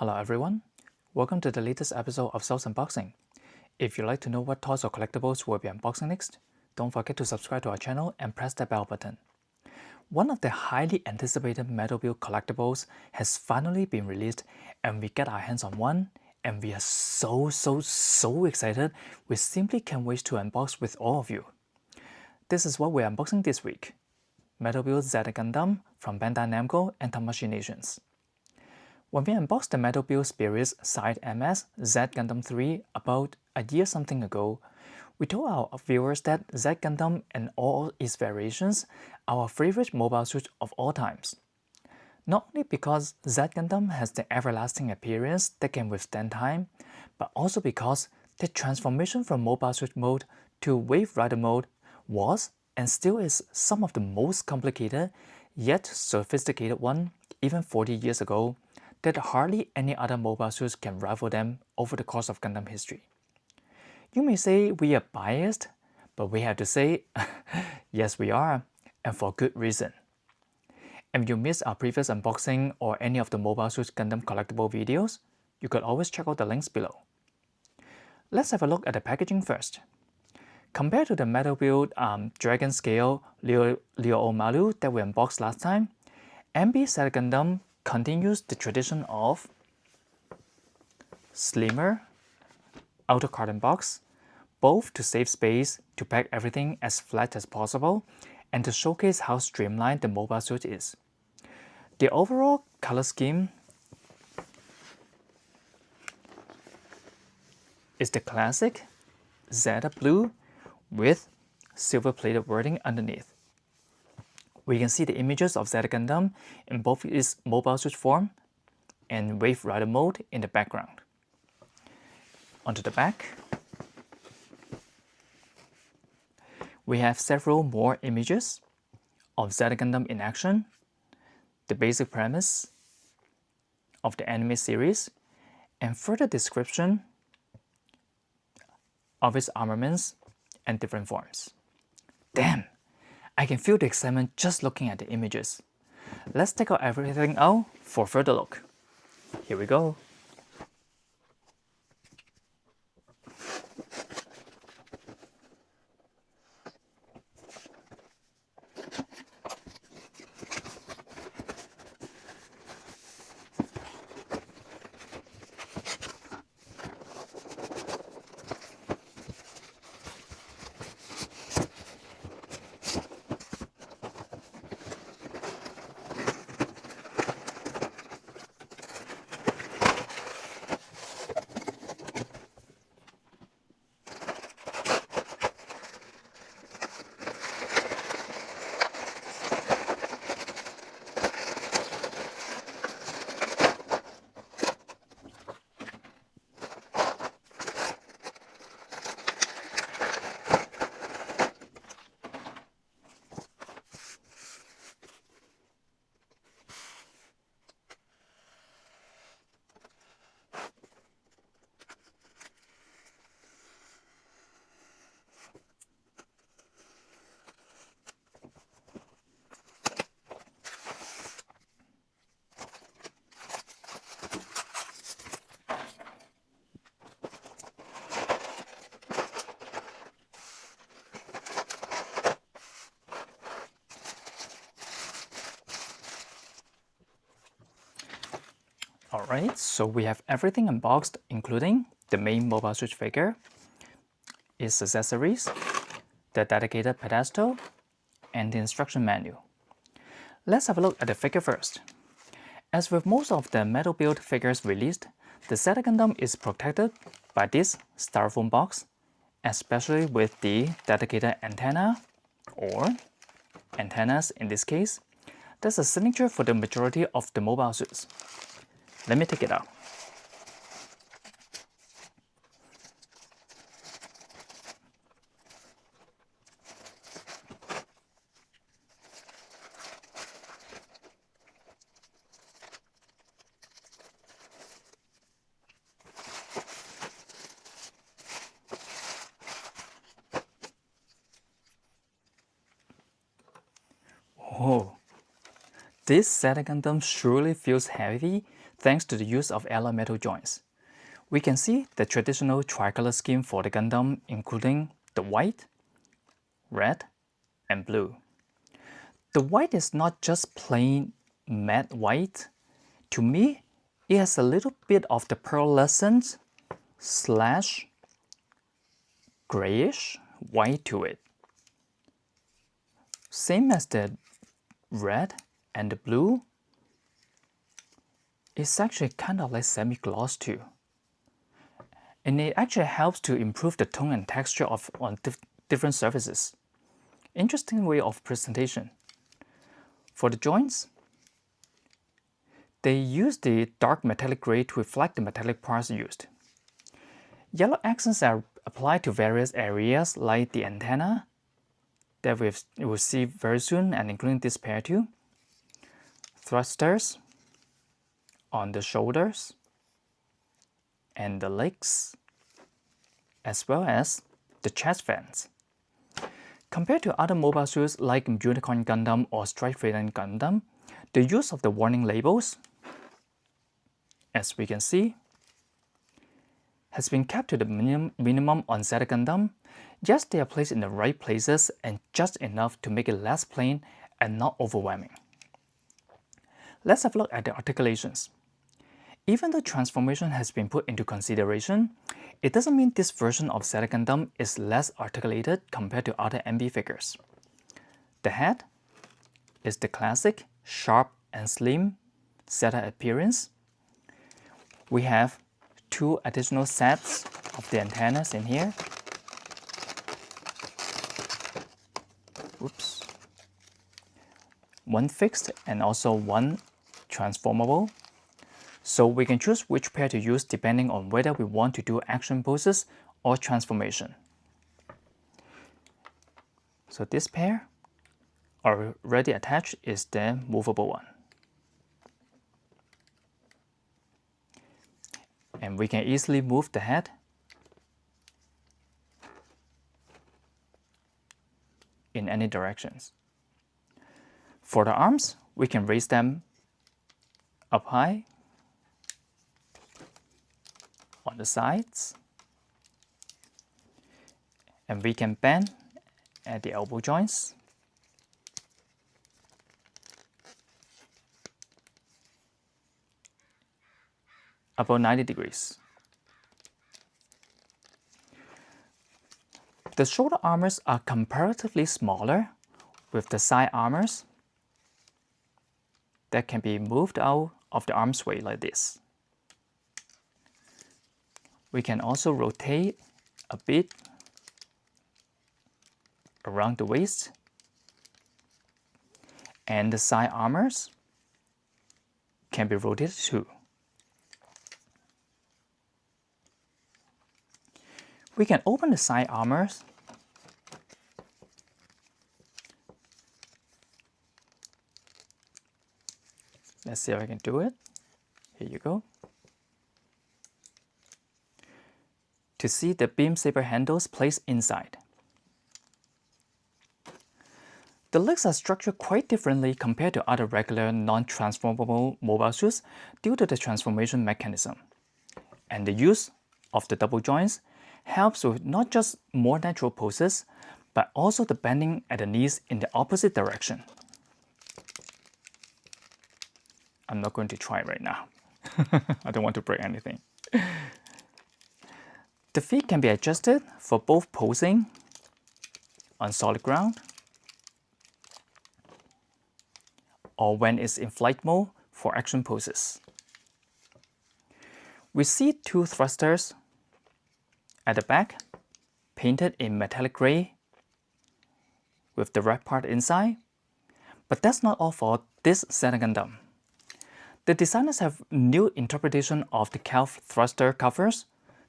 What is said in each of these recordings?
Hello everyone, welcome to the latest episode of Soul's Unboxing. If you'd like to know what toys or collectibles we'll be unboxing next, don't forget to subscribe to our channel and press the bell button. One of the highly anticipated Metal Build collectibles has finally been released and we get our hands on one and we are so excited, we simply can't wait to unbox with all of you. This is what we're unboxing this week. Metal Build Zeta Gundam from Bandai Namco and Tamashii Nations. When we unboxed the Metal Build Spirits Side MS Z Gundam 3 about a year something ago, we told our viewers that Z Gundam and all its variations are our favorite mobile suit of all times. Not only because Z Gundam has the everlasting appearance that can withstand time, but also because the transformation from mobile suit mode to Wave Rider mode was and still is some of the most complicated yet sophisticated one even 40 years ago, that hardly any other mobile suits can rival them over the course of Gundam history. You may say we are biased, but we have to say, yes we are, and for good reason. And if you missed our previous unboxing or any of the Mobile Suits Gundam collectible videos, you could always check out the links below. Let's have a look at the packaging first. Compared to the Metal Build Dragon Scale Leo Omalu that we unboxed last time, MB Zeta Gundam continues the tradition of slimmer outer carton box, both to save space to pack everything as flat as possible and to showcase how streamlined the mobile suit is. The overall color scheme is the classic Zeta blue with silver-plated wording underneath. We can see the images of Zeta Gundam in both its mobile suit form and Wave Rider mode in the background. Onto the back, we have several more images of Zeta Gundam in action, the basic premise of the anime series, and further description of its armaments and different forms. Damn! I can feel the excitement just looking at the images. Let's take out everything out for a further look. Here we go. Alright, so we have everything unboxed, including the main mobile suit figure, its accessories, the dedicated pedestal, and the instruction manual. Let's have a look at the figure first. As with most of the Metal Build figures released, the Zeta Gundam is protected by this styrofoam box, especially with the dedicated antenna, or antennas in this case. That's a signature for the majority of the mobile suits. Let me take it out. Oh, This Zeta Gundam surely feels heavy thanks to the use of alloy metal joints. We can see the traditional tricolor scheme for the Gundam, including the white, red, and blue. The white is not just plain matte white. To me, it has a little bit of the pearlescent / grayish white to it. Same as the red and the blue. It's actually kind of like semi-gloss too. And it actually helps to improve the tone and texture on different surfaces. Interesting way of presentation. For the joints, they use the dark metallic gray to reflect the metallic parts used. Yellow accents are applied to various areas like the antenna that we will see very soon, and including this pair too. Thrusters on the shoulders and the legs, as well as the chest fans. Compared to other mobile suits like Unicorn Gundam or Strike Fighter Gundam, the use of the warning labels, as we can see, has been kept to the minimum on Zeta Gundam. Yes, they are placed in the right places and just enough to make it less plain and not overwhelming. Let's have a look at the articulations. Even though transformation has been put into consideration, it doesn't mean this version of Zeta Gundam is less articulated compared to other MB figures. The head is the classic, sharp and slim Zeta appearance. We have 2 additional sets of the antennas in here. Oops. One fixed and also one transformable. So we can choose which pair to use depending on whether we want to do action poses or transformation. So this pair already attached is the movable one. And we can easily move the head in any directions. For the arms, we can raise them up high on the sides, and we can bend at the elbow joints. About 90 degrees. The shoulder armors are comparatively smaller, with the side armors that can be moved out of the arm's way like this. We can also rotate a bit around the waist, and the side armors can be rotated too. We can open the side armors Let's see if I can do it. Here you go. To see the beam saber handles placed inside. The legs are structured quite differently compared to other regular non-transformable mobile suits due to the transformation mechanism. And the use of the double joints helps with not just more natural poses, but also the bending at the knees in the opposite direction. I'm not going to try right now. I don't want to break anything. The feet can be adjusted for both posing on solid ground or when it's in flight mode for action poses. We see two thrusters at the back, painted in metallic gray with the red part inside. But that's not all for this Zeta Gundam. The designers have new interpretation of the calf thruster covers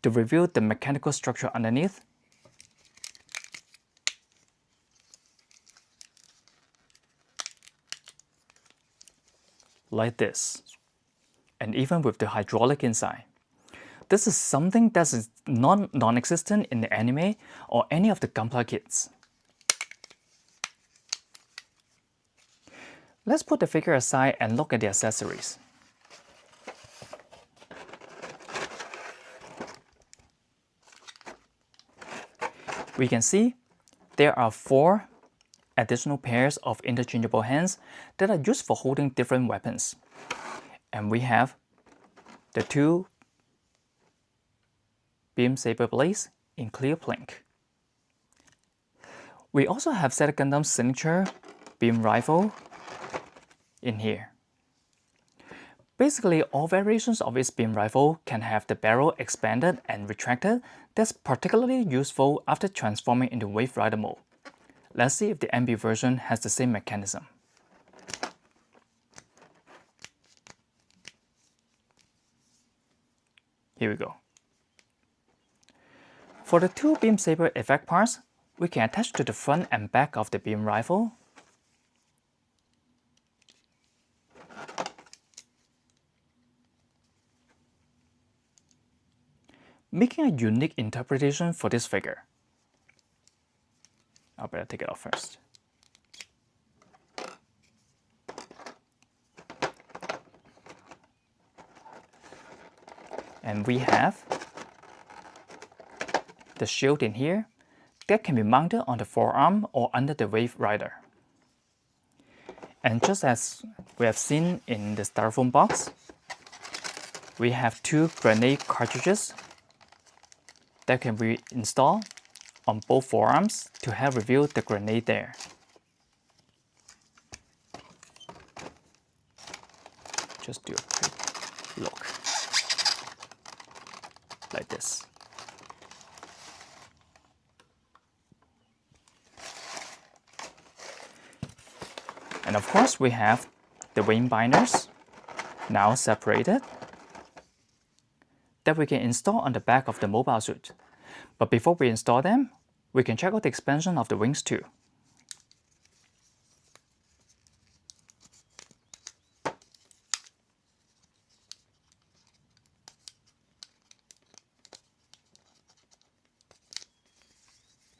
to reveal the mechanical structure underneath. Like this, and even with the hydraulic inside. This is something that is non-existent in the anime or any of the Gunpla kits. Let's put the figure aside and look at the accessories. We can see there are 4 additional pairs of interchangeable hands that are used for holding different weapons. And we have the 2 beam saber blades in clear pink. We also have Zeta Gundam's signature beam rifle in here. Basically, all variations of its beam rifle can have the barrel expanded and retracted. That's particularly useful after transforming into Wave Rider mode. Let's see if the MB version has the same mechanism. Here we go. For the 2 beam saber effect parts, we can attach to the front and back of the beam rifle. Making a unique interpretation for this figure. I better take it off first. And we have the shield in here that can be mounted on the forearm or under the Wave Rider. And just as we have seen in the styrofoam box, we have 2 grenade cartridges that can be installed on both forearms to help reveal the grenade there. Just do a quick look like this. And of course, we have the wing binders, now separated, that we can install on the back of the mobile suit. But before we install them, we can check out the expansion of the wings too.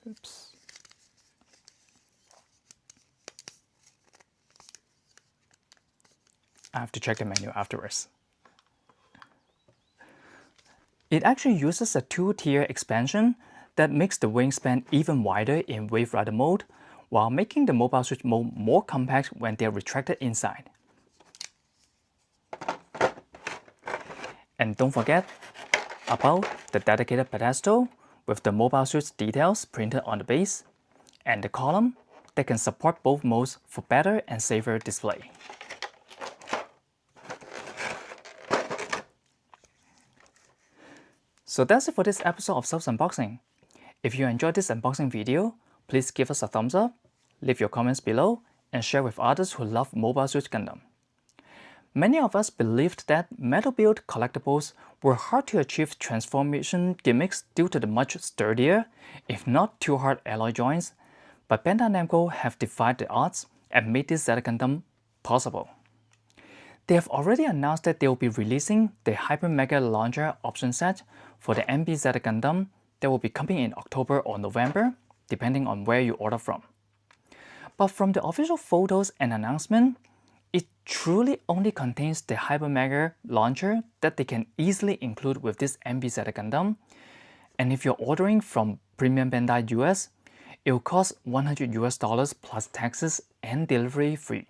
Oops. I have to check the menu afterwards. It actually uses a 2-tier expansion that makes the wingspan even wider in Wave Rider mode, while making the mobile suit mode more compact when they are retracted inside. And don't forget about the dedicated pedestal with the mobile suit's details printed on the base, and the column that can support both modes for better and safer display. So that's it for this episode of Self's Unboxing. If you enjoyed this unboxing video, please give us a thumbs up, leave your comments below, and share with others who love Mobile Suit Gundam. Many of us believed that metal build collectibles were hard to achieve transformation gimmicks due to the much sturdier, if not too hard alloy joints, but Bandai Namco have defied the odds and made this Zeta Gundam possible. They have already announced that they will be releasing the Hyper Mega Launcher option set for the MB Zeta Gundam that will be coming in October or November, depending on where you order from. But from the official photos and announcement, it truly only contains the Hyper Mega Launcher that they can easily include with this MB Zeta Gundam. And if you're ordering from Premium Bandai US, it will cost $100 plus taxes and delivery free.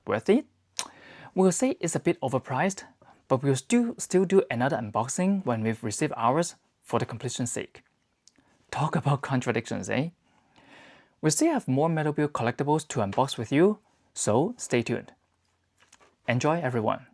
Worth it? We'll say it's a bit overpriced, but we'll still do another unboxing when we've received ours for the completion's sake. Talk about contradictions, eh? We still have more Metal Build collectibles to unbox with you, so stay tuned. Enjoy, everyone!